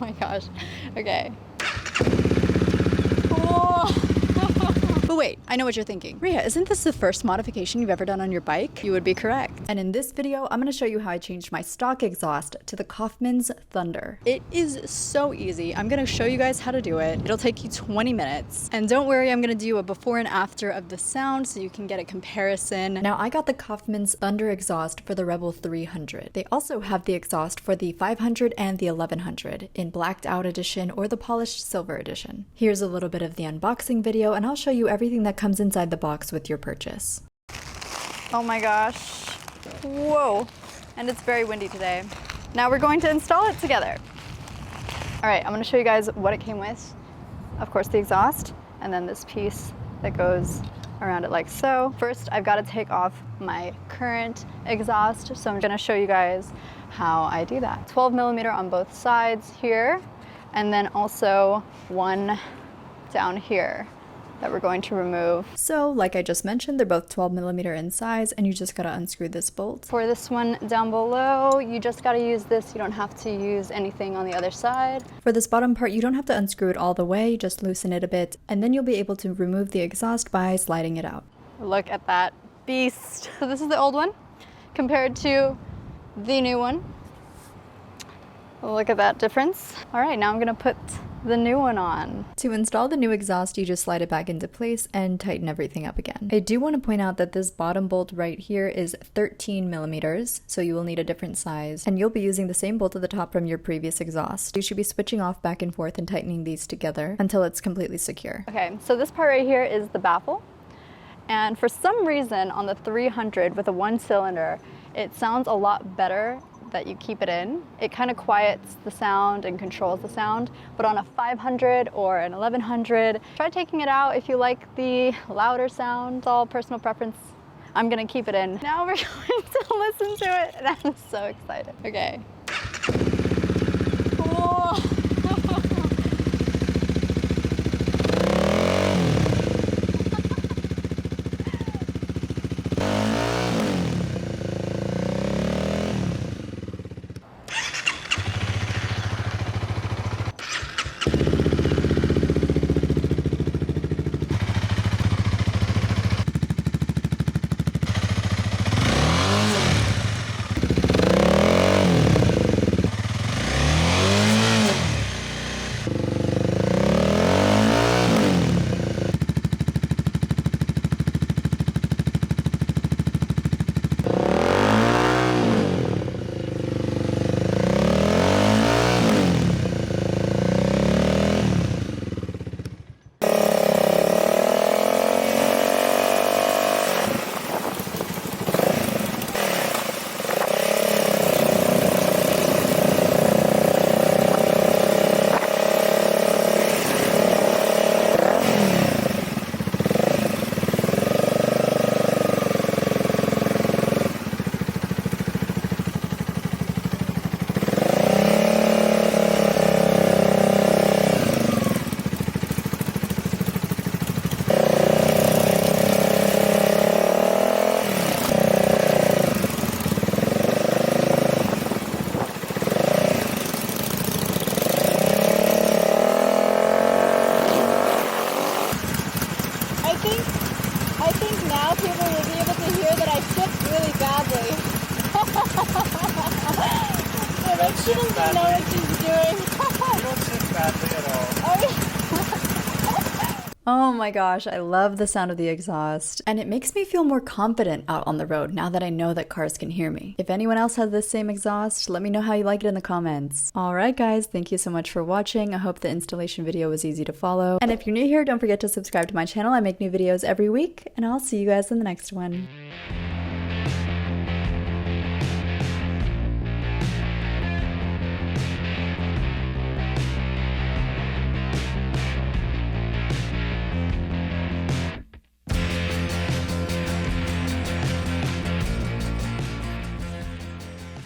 Oh my gosh. Okay. Oh. But wait, I know what you're thinking. Rhea, isn't this the first modification you've ever done on your bike? You would be correct. And in this video, I'm gonna show you how I changed my stock exhaust to the Coffman's Thunder. It is so easy. I'm gonna show you guys how to do it. It'll take you 20 minutes. And don't worry, I'm gonna do a before and after of the sound so you can get a comparison. Now, I got the Coffman's Thunder exhaust for the Rebel 300. They also have the exhaust for the 500 and the 1100 in blacked out edition or the polished silver edition. Here's a little bit of the unboxing video and I'll show you everything that comes inside the box with your purchase. Oh my gosh. Whoa. And it's very windy today. Now we're going to install it together. All right, I'm gonna show you guys what it came with. Of course, the exhaust, and then this piece that goes around it like so. First, I've got to take off my current exhaust, so I'm gonna show you guys how I do that. 12 millimeter on both sides here, and then also one down here that we're going to remove. So like I just mentioned, they're both 12 millimeter in size, and you just gotta unscrew this bolt. For this one down below, you just gotta use this. You don't have to use anything on the other side. For this bottom part, you don't have to unscrew it all the way, just loosen it a bit, and then you'll be able to remove the exhaust by sliding it out. Look at that beast. So this is the old one compared to the new one. Look at that difference. All right, now I'm gonna put the new one on. To install the new exhaust, you just slide it back into place and tighten everything up again. I do want to point out that this bottom bolt right here is 13 millimeters, so you will need a different size, and you'll be using the same bolt at the top from your previous exhaust. You should be switching off back and forth and tightening these together until it's completely secure. Okay, so this part right here is the baffle, and for some reason on the 300 with a 1-cylinder, it sounds a lot better that you keep it in. It kind of quiets the sound and controls the sound, but on a 500 or an 1100, try taking it out if you like the louder sound. It's all personal preference. I'm gonna keep it in. Now we're going to listen to it, and I'm so excited. Okay. Oh. I think now people will be able to hear that I shift really badly. Yeah, but she doesn't know what she's doing. You don't shift badly at all. Oh my gosh, I love the sound of the exhaust, and it makes me feel more confident out on the road now that I know that cars can hear me. If anyone else has this same exhaust, let me know how you like it in the comments. Alright guys, thank you so much for watching. I hope the installation video was easy to follow. And if you're new here, don't forget to subscribe to my channel. I make new videos every week, and I'll see you guys in the next one.